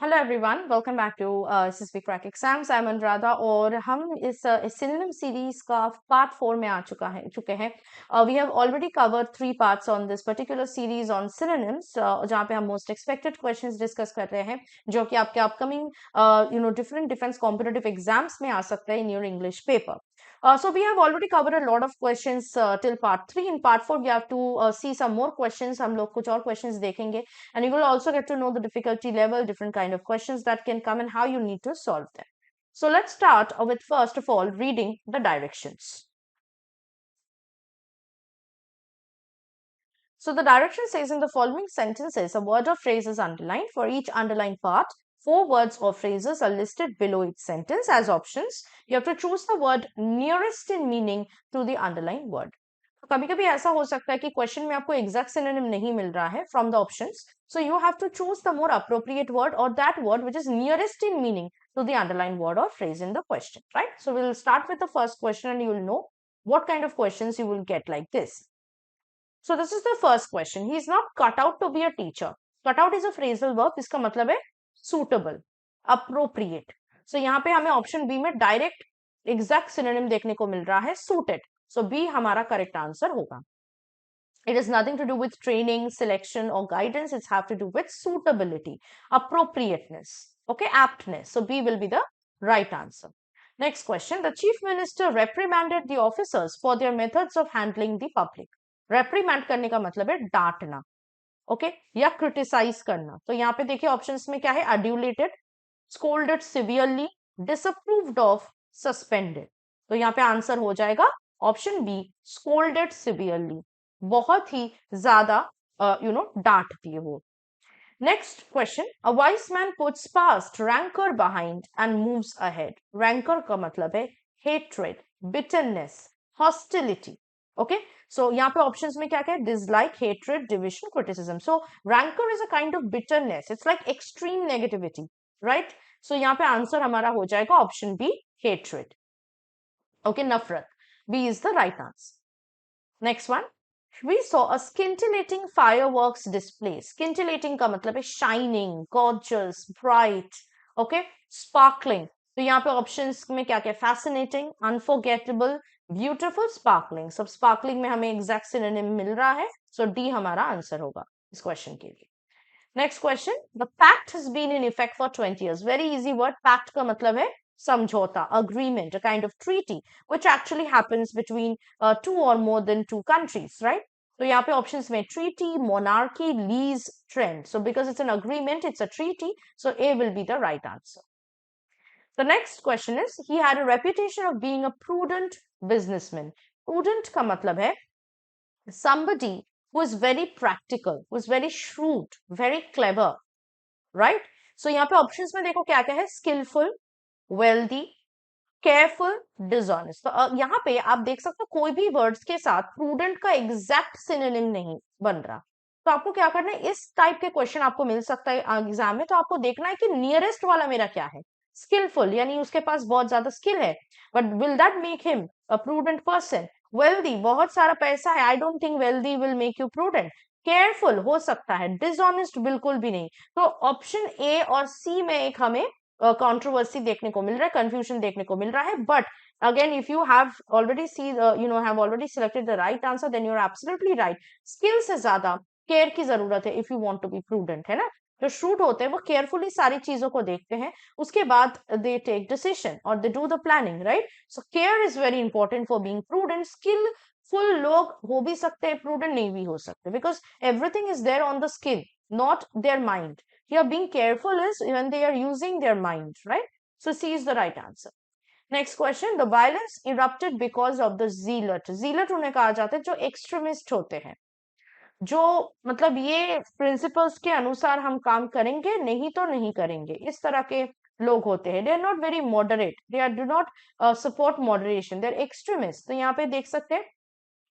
Hello everyone, welcome back to SSBCrack exams. I am Anuradha और हम इस सिनोनिम सीरीज का पार्ट 4 में आ चुके हैं। We have already covered 3 parts on this particular series on synonyms, जहाँ पे हम मोस्ट एक्सपेक्टेड क्वेश्चंस डिस्कस कर रहे हैं जो कि आपके upcoming different defence competitive exams में आ सकते हैं in your English paper. So we have already covered a lot of questions till part 3. In part 4, we have to see some more questions. हम लोग कुछ और questions देखेंगे, and you will also get to know the difficulty level, different kind of questions that can come and how you need to solve them. So let's start with first of all reading the directions. So the direction says in the following sentences, a word or phrase is underlined. For each underlined part, 4 words or phrases are listed below each sentence as options. You have to choose the word nearest in meaning to the underlined word. कभी कभी ऐसा हो सकता है कि question में आपको exact synonym नहीं मिल रहा है from the options, so you have to choose the more appropriate word or that word which is nearest in meaning to the underline word or phrase in the question, right? So we will start with the first question and you will know what kind of questions you will get like this. So this is the first question. He is not cut out to be a teacher. Cut out is a phrasal verb. इसका मतलब है suitable, appropriate. So यहाँ पे हमें option B में direct exact synonym देखने को मिल रहा है, suited. So B हमारा करेक्ट आंसर होगा. It has nothing to do with training, selection, or guidance. It's have to do with suitability, appropriateness, okay, aptness. So B will be the right answer. Next question. The chief minister reprimanded the officers for their methods of handling the public. Reprimand करने का मतलब है डांटना, okay, या criticise करना. तो यहाँ पे देखिए ऑप्शंस में क्या है, adulated, scolded severely, disapproved of, suspended. तो यहाँ पे आंसर हो जाएगा ऑप्शन बी, scolded severely. बहुत ही ज्यादा डांट दिए वो. Next question. A wise man puts past rancor behind and moves ahead. Rancor का मतलब है hatred, bitterness, hostility. Okay, so यहाँ पे options में क्या क्या है? Dislike, hatred, division, criticism. So rancor is a kind of bitterness. It's like extreme negativity, right? So यहाँ पे आंसर हमारा हो जाएगा ऑप्शन बी, hatred. Okay, नफरत. B is the right answer. Next one. We saw a scintillating fireworks display. Scintillating का मतलब है shining, gorgeous, bright, okay, sparkling. तो यहाँ पे ऑप्शंस में क्या क्या? Fascinating, unforgettable, beautiful, sparkling. सब sparkling में हमें एग्जैक्ट सिनोनिम मिल रहा है, so D हमारा आंसर होगा इस क्वेश्चन के लिए. Next question. The pact has been in effect for 20 years. Very easy word. Pact का मतलब है समझौता, agreement, a kind of treaty, which actually happens between two or more than two countries, right? So यहाँ पे options में treaty, monarchy, lease, trend. So because it's an agreement, it's a treaty. So A will be the right answer. The next question is, he had a reputation of being a prudent businessman. Prudent का मतलब है somebody who is very practical, who is very shrewd, very clever, right? So यहाँ पे options में देखो क्या क्या है, skillful, wealthy, केयरफुल, डिसऑनेस्ट. तो यहाँ पे आप देख सकते हो कोई भी वर्ड्स के साथ प्रूडेंट का एग्जैक्ट सिनोनिम नहीं बन रहा. तो आपको क्या करना है, इस टाइप के क्वेश्चन आपको मिल सकता है एग्जाम में, तो आपको देखना है कि नियरेस्ट वाला मेरा क्या है. स्किलफुल यानी उसके पास बहुत ज्यादा स्किल है, but will that make him a prudent person? Wealthy, बहुत सारा पैसा है, I don't think wealthy will make you prudent. Careful हो सकता है, डिसऑनेस्ट बिल्कुल भी नहीं. तो ऑप्शन ए और सी में एक हमें कंट्रोवर्सी देखने को मिल रहा है, कंफ्यूजन देखने को मिल रहा है. But again, if you have already have already selected the right answer, then you're absolutely right. Skill से ज्यादा केयर की जरूरत है if you want to be prudent, है ना? जो शूट होते हैं वो केयरफुली सारी चीजों को देखते हैं, उसके बाद दे टेक डिसीजन और they do the planning, right? So care is very important for being prudent. Skilful लोग हो भी सकते हैं, प्रूडेंट नहीं भी हो सकते, because everything is there on the skill, not their mind. Here, being careful is when they are using their mind, right? So C is the right answer. Next question. The violence erupted because of the zealot. Zealot उन्हें कहा जाता है जो extremist होते हैं, जो मतलब ये प्रिंसिपल्स के अनुसार हम काम करेंगे, नहीं तो नहीं करेंगे, इस तरह के लोग होते हैं. They are not very moderate. They are do not support moderation. They are extremists. तो यहाँ पे देख सकते हैं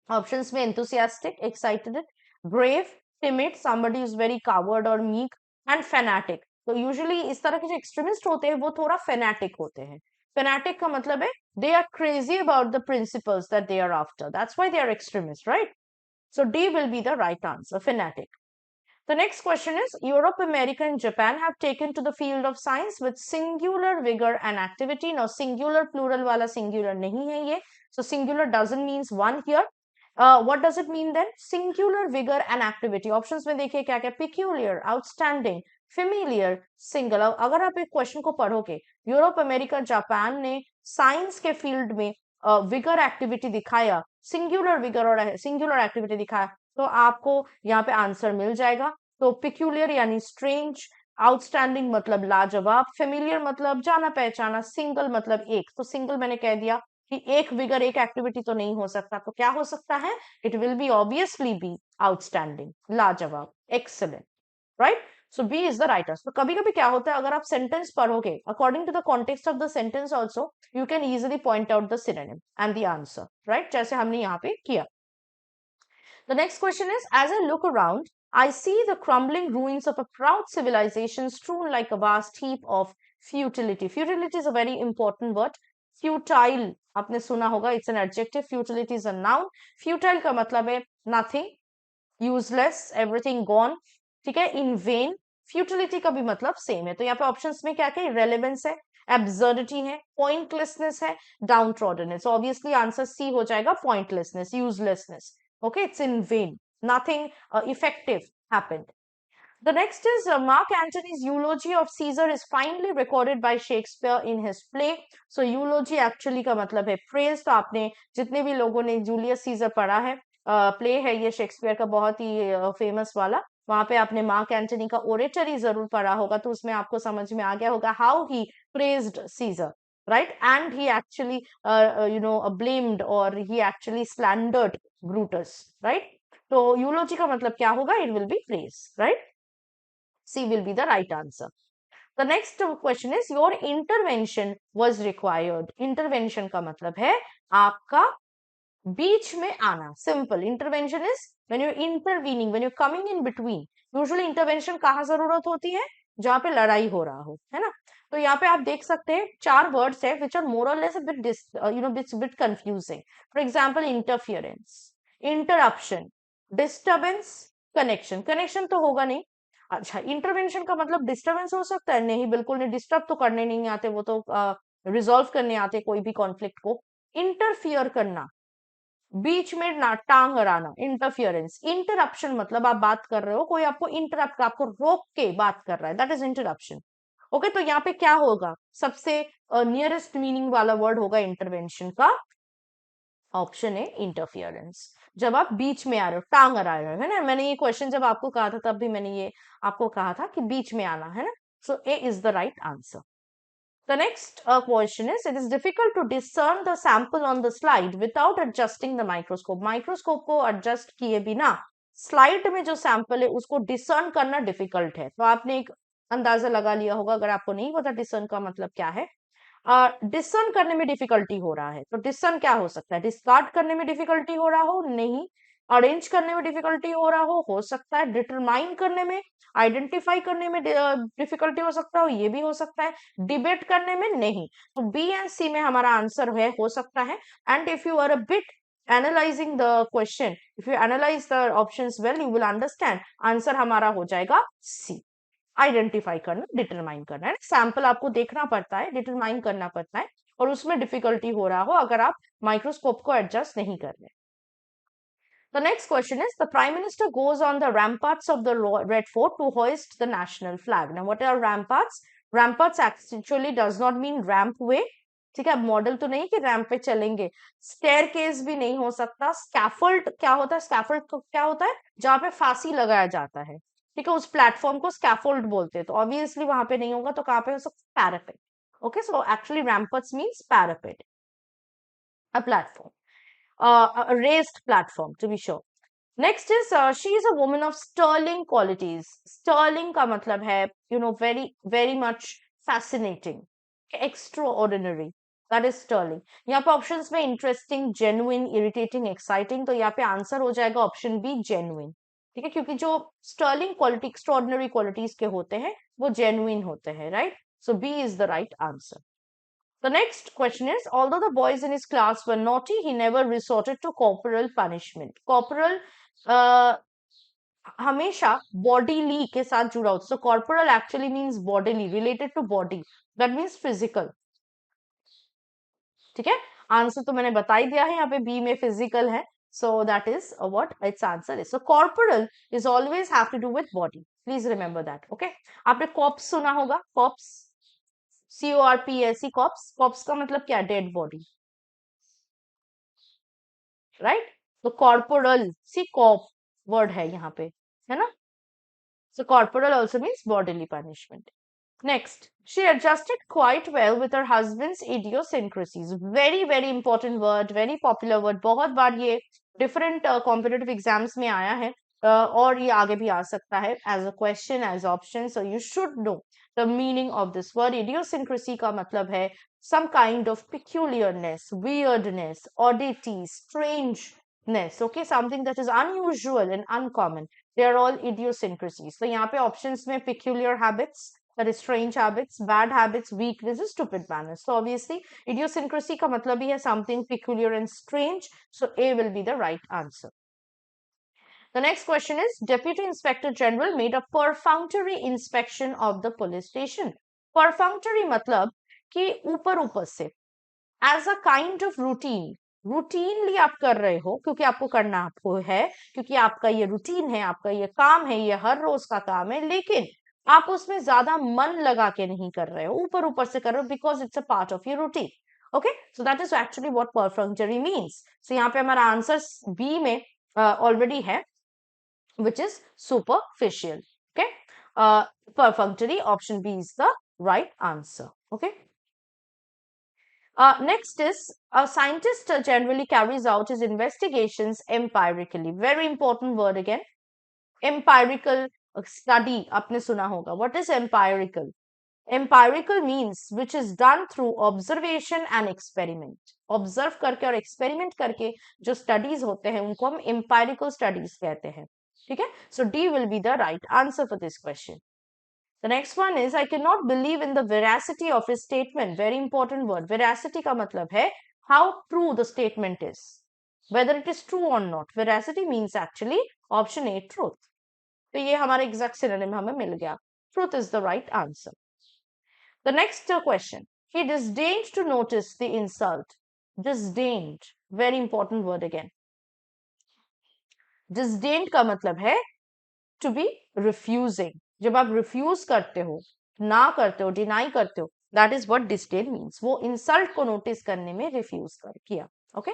ऑप्शंस में enthusiastic, excited, brave, timid, somebody is very coward or meek, and fanatic. तो यूजुअली इस तरह के जो एक्सट्रीमिस्ट होते हैं वो थोड़ा फेनेटिक होते हैं. फेनेटिक का मतलब है they are crazy about the principles that they are after. That's why they are extremists, right? So D will be the right answer, fanatic. The next question is Europe, America, and Japan have taken to the field of science with singular vigor and activity. Now, singular plural wala singular nahi hai ye. So, singular doesn't means one here. What does it mean then? Singular vigor and activity. Options में देखिए क्या क्या peculiar, outstanding, familiar, single. अगर आप एक question को पढ़ोगे Europe America Japan ने साइंस के फील्ड में विगर एक्टिविटी दिखाया, सिंगुलर विगर और सिंगुलर एक्टिविटी दिखाया, तो आपको यहाँ पे आंसर मिल जाएगा। तो पिक्यूलियर यानी स्ट्रेंज, आउटस्टैंडिंग मतलब लाजवाब, फेमिलियर मतलब जाना पहचाना, सिंगल मतलब एक। तो सिंगल मैंने कह दिया कि एक विगर एक एक्टिविटी तो नहीं हो सकता, तो क्या हो सकता है? It will be obviously B outstanding, लाजवाब, excellent, right? So B is the right answer. तो कभी कभी क्या होता है, अगर आप सेंटेंस पढ़ोगे according to the context of the sentence also you can easily point out the synonym and the answer, right? जैसे हमने यहाँ पे किया। The next question is, as I look around, I see the crumbling ruins of a proud civilization strewn like a vast heap of futility. Futility is a very important word. Futile, आपने सुना होगा, it's an adjective. Futility is a noun. Futile का मतलब है nothing, useless, everything gone. ठीक है, in vain. Futility का भी मतलब सेम है। तो यहाँ पे ऑप्शंस में क्या क्या? irrelevance है, absurdity है, pointlessness है, downtrodden. So obviously answer C हो जाएगा, pointlessness, uselessness. Okay, it's in vain. Nothing effective happened. The next is Mark Antony's eulogy of Caesar is finally recorded by Shakespeare in his play. So eulogy actually का मतलब है praise. तो आपने जितने भी लोगों ने जूलियस सीजर पढ़ा है, प्ले है ये शेक्सपियर का बहुत ही फेमस वाला, वहां पे आपने मार्क एंटनी का ओरेटरी जरूर पढ़ा होगा, तो उसमें आपको समझ में आ गया होगा how he praised Caesar, right? And he actually blamed or he actually slandered Brutus, right? तो यूलोजी का मतलब क्या होगा? It will be praise, right? C will be the right answer. The next question is your intervention was required. Intervention का मतलब है आपका बीच में आना. Simple. Intervention is when you're intervening, when you're coming in between. Usually intervention कहाँ जरूरत होती है? जहाँ पे लड़ाई हो रहा हो, है ना? तो यहाँ पे आप देख सकते हैं 4 वर्ड्स है which are more or less a bit bit confusing. For example, interference, interruption, disturbance, connection. Connection तो होगा नहीं. अच्छा, इंटरवेंशन का मतलब डिस्टर्बेंस हो सकता है? नहीं, बिल्कुल नहीं. डिस्टर्ब तो करने नहीं आते, वो तो रिजॉल्व करने आते कोई भी कॉन्फ्लिक्ट को. इंटरफियर करना, बीच में ना टांग अड़ाना, इंटरफियरेंस. इंटरप्शन मतलब आप बात कर रहे हो, कोई आपको इंटरप्ट, आपको रोक के बात कर रहा है, दैट इज इंटरप्शन. ओके, तो यहाँ पे क्या होगा? सबसे नियरेस्ट मीनिंग वाला वर्ड होगा इंटरवेंशन का, ऑप्शन है इंटरफियरेंस. जब आप बीच में आ रहे हो, टांग अड़ा रहे हो, है ना? मैंने ये क्वेश्चन जब आपको कहा था तब भी मैंने ये आपको कहा था कि बीच में आना, है ना? So A is the right answer. The next question is, it is difficult to discern the sample on the slide without adjusting the microscope. Microscope को adjust किए बिना स्लाइड में जो सैंपल है उसको डिसर्न करना डिफिकल्ट है. तो आपने एक अंदाजा लगा लिया होगा, अगर आपको नहीं पता डिसर्न का मतलब क्या है. डिसर्न करने में डिफिकल्टी हो रहा है, तो डिसर्न क्या हो सकता है? डिस्कार्ड करने में डिफिकल्टी हो रहा हो? नहीं. अरेंज करने में डिफिकल्टी हो रहा हो सकता है. डिटरमाइन करने में, आइडेंटिफाई करने में डिफिकल्टी हो सकता है, ये भी हो सकता है. डिबेट करने में नहीं. तो बी एंड सी में हमारा आंसर है, हो सकता है. And if you are a bit analyzing the question, if you analyze the options well, you will understand answer हमारा हो जाएगा सी. आइडेंटिफाई करना, डिटरमाइन करना है. सैंपल आपको देखना पड़ता है, डिटरमाइन करना पड़ता है, और उसमें डिफिकल्टी हो रहा हो अगर आप माइक्रोस्कोप को एडजस्ट नहीं कर रहे. The next question is, the Prime Minister goes on the ramparts of the Red Fort to hoist the national flag. Now, what are ramparts? Ramparts actually does not mean ramp way. ठीक है, model तो नहीं कि ramp पे चलेंगे. Staircase भी नहीं हो सकता. स्कैफोल्ड क्या होता है? स्कैफोल्ड क्या होता है? जहां पे फांसी लगाया जाता है. ठीक है, उस प्लेटफॉर्म को स्कैफोल्ड बोलते हैं. तो ऑब्वियसली वहां पे नहीं होगा, तो कहां पे हो सकता? Parapet. Okay, so actually ramparts means parapet, a platform, a raised platform to be sure. Next is she is a woman of sterling qualities. Sterling का मतलब है very very much fascinating, extraordinary. That is sterling. यहाँ पे options में interesting, genuine, irritating, exciting. तो यहाँ पे answer हो जाएगा ऑप्शन बी, जेन्युइन. ठीक है, क्योंकि जो स्टर्लिंग क्वालिटी, एक्स्ट्रॉर्डिनरी क्वालिटीज के होते हैं वो जेन्युइन होते हैं, right? So B is the right answer. The next question is, although the boys in his class were naughty, he never resorted to corporal punishment. Corporal हमेशा bodily के साथ जुड़ा होता है. So corporal actually means bodily, related to body, that means physical. ठीक है, answer तो मैंने बता ही दिया है, यहाँ पे बी में फिजिकल है. So that is what its answer is. So corporal is always have to do with body. Please remember that. Okay. आपने corpse सुना होगा, corpse, CORPS, corpse. Corpse का मतलब क्या? Dead body, right? तो corporal, see corp word है यहाँ पे, है ना? So corporal also means bodily punishment. Next, she adjusted quite well with her husband's idiosyncrasies. Very, very important word, very popular word. बहुत बार ये different competitive exams में आया है, और ये आगे भी आ सकता है as a question, as option. So you should know the meaning of this word. Idiosyncrasy का मतलब है some kind of peculiarness, weirdness, oddity, strangeness. Okay, something that is unusual and uncommon. They are all idiosyncrasies. So यहाँ पे options में peculiar habits, that is strange habits, bad habits, weaknesses, stupid manners. So obviously idiosyncrasy का मतलब ही है something peculiar and strange. So A will be the right answer. The next question is, Deputy Inspector General made a perfunctory inspection of the police station. Perfunctory मतलब कि ऊपर ऊपर से, as a kind of routine. Routinely आप कर रहे हो क्योंकि आपको करना आपको है, क्योंकि आपका ये रूटीन है, आपका ये काम है, ये हर रोज का काम है, लेकिन आप उसमें ज्यादा मन लगा के नहीं कर रहे हो, ऊपर ऊपर से कर रहे हो, because it's a part of your routine. Okay, so that is actually what perfunctory means. So यहाँ पे हमारा आंसर बी में ऑलरेडी है, which is superficial. Okay, perfunctory, option B is the right answer. Okay. Next is, a scientist generally carries out his investigations empirically. Very important word again. Empirical study, आपने सुना होगा. What is empirical? Empirical means which is done through observation and experiment. Observe करके और experiment करके जो studies होते हैं उनको हम empirical studies कहते हैं. ठीक है? So D will be the right answer for this question. The next one is, I cannot believe in the veracity of his statement. Very important word. Veracity का मतलब है how true the statement is, whether it is true or not. Veracity means actually option A, truth. तो ये हमारे exact synonym हमें मिल गया. Truth is the right answer. The next question. He disdained to notice the insult. Disdained. Very important word again. Disdained का मतलब है to be refusing. जब आप रिफ्यूज करते हो, ना करते हो, डिनाई करते हो, that is what disdain means. वो इंसल्ट को नोटिस करने में रिफ्यूज कर किया. Okay.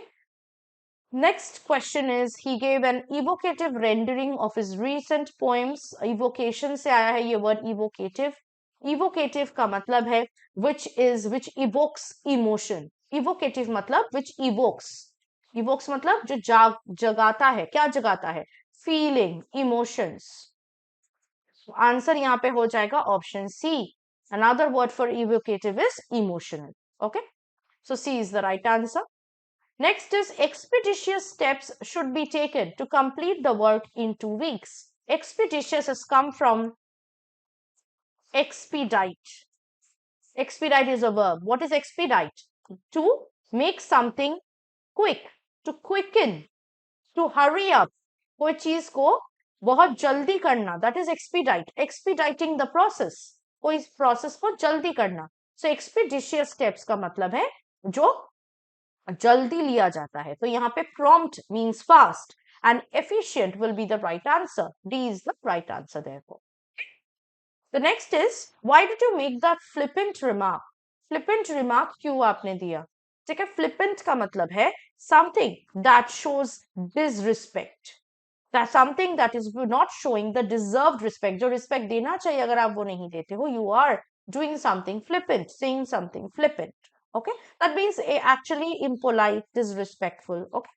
Next question is, he gave an evocative rendering of his recent poems. Evocation से आया है ये वर्ड इवोकेटिव. इवोकेटिव का मतलब है which evokes emotion. इवोकेटिव मतलब which evokes मतलब जो जगाता है. क्या जगाता है? Feeling, emotions. आंसर यहाँ पे हो जाएगा option C. Another word for evocative is emotional. Okay, so C is the right answer. Next is, expeditious steps should be taken to complete the work in 2 weeks. Expeditious has come from expedite. Expedite is a verb. What is expedite? To make something quick, to quicken, to hurry up. कोई चीज को बहुत जल्दी करना, that is expedite. Expediting the process, कोई process को जल्दी करना. So expeditious steps का मतलब है जो जल्दी लिया जाता है. तो यहाँ पे prompt means fast and efficient will be the right answer. D is the right answer therefore. The next is, why did you make that flippant remark? Flippant remark क्यों आपने दिया? ठीक है, flippant का मतलब है something that shows disrespect. That's something that is not showing the deserved respect. जो respect देना चाहिए अगर आप वो नहीं देते हो, you are doing something flippant, saying something flippant. Okay, that means actually impolite, disrespectful. Okay.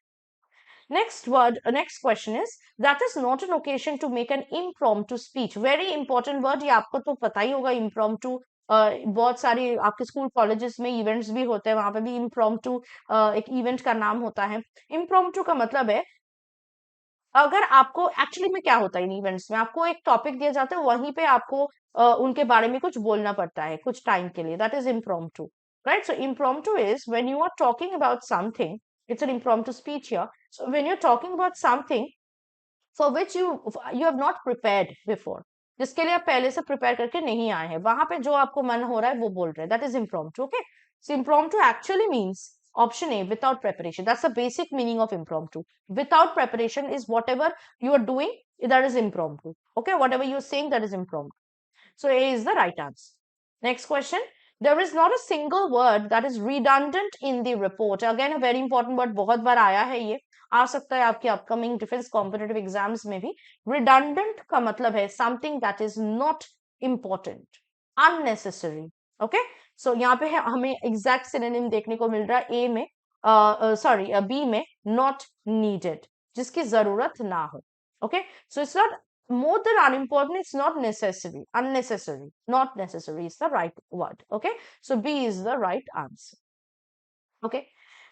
Next word, next question is, that is not an occasion to make an impromptu speech. Very important word. ये आपको तो पता ही होगा. Impromptu बहुत सारी आपके school colleges में events भी होते हैं, वहां पे भी इम्प्रॉम्प्टू एक इवेंट का नाम होता है. इम्प्रॉम्प्टू का मतलब है अगर आपको एक्चुअली में क्या होता है इन इवेंट्स में, आपको एक टॉपिक दिया जाता है, वहीं पे आपको उनके बारे में कुछ बोलना पड़ता है कुछ टाइम के लिए. That is impromptu, right? So impromptu is when you are talking about something. It's an impromptu speech here. So when you're talking about something for which you have not prepared before, जिसके लिए आप पहले से prepare करके नहीं आए हैं, वहां पे जो आपको मन हो रहा है वो बोल रहे हैं, that is impromptu. Okay, so impromptu actually means option A, without preparation. That's the basic meaning of impromptu. Without preparation is whatever you are doing, that is impromptu. Okay, whatever you're saying, that is impromptu. So A is the right answer. Next question. There is not a single word that is redundant in the report. Again, a very important word, बहुत बार आया है ये, आ सकता है आपके upcoming defense competitive exams में भी. Redundant का मतलब है something that is not important, unnecessary. Okay, so यहाँ पे है हमें exact synonym देखने को मिल रहा है A में, B में not needed, जिसकी जरूरत ना हो. Okay, so it's not more than unimportant, it's not necessary. Unnecessary, not necessary is the right word. Okay, so B is the right answer. Okay,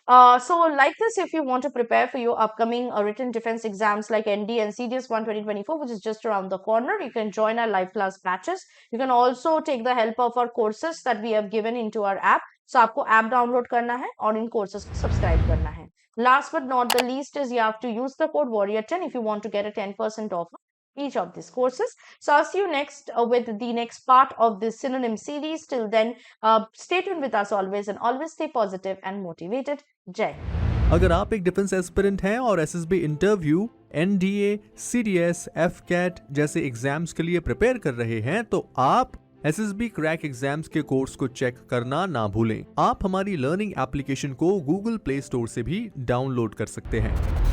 so like this, if you want to prepare for your upcoming written defense exams like ND and CDS 1 2024, which is just around the corner, you can join our live class batches. You can also take the help of our courses that we have given into our app. So आपको app download करना है और इन courses को subscribe करना है. Last but not the least is you have to use the code warrior10 if you want to get a 10% off each of these courses. So I'll see you next with the next part of this synonym series. Till then, stay tuned with us always and always stay positive and motivated. Jai. अगर आप एक defence aspirant हैं और SSB interview, NDA, CDS, AFCAT जैसे exams के लिए prepare कर रहे हैं तो आप एसएसबी क्रैक एग्जाम्स के कोर्स को चेक करना ना भूलें. आप हमारी लर्निंग एप्लीकेशन को गूगल प्ले स्टोर से भी डाउनलोड कर सकते हैं.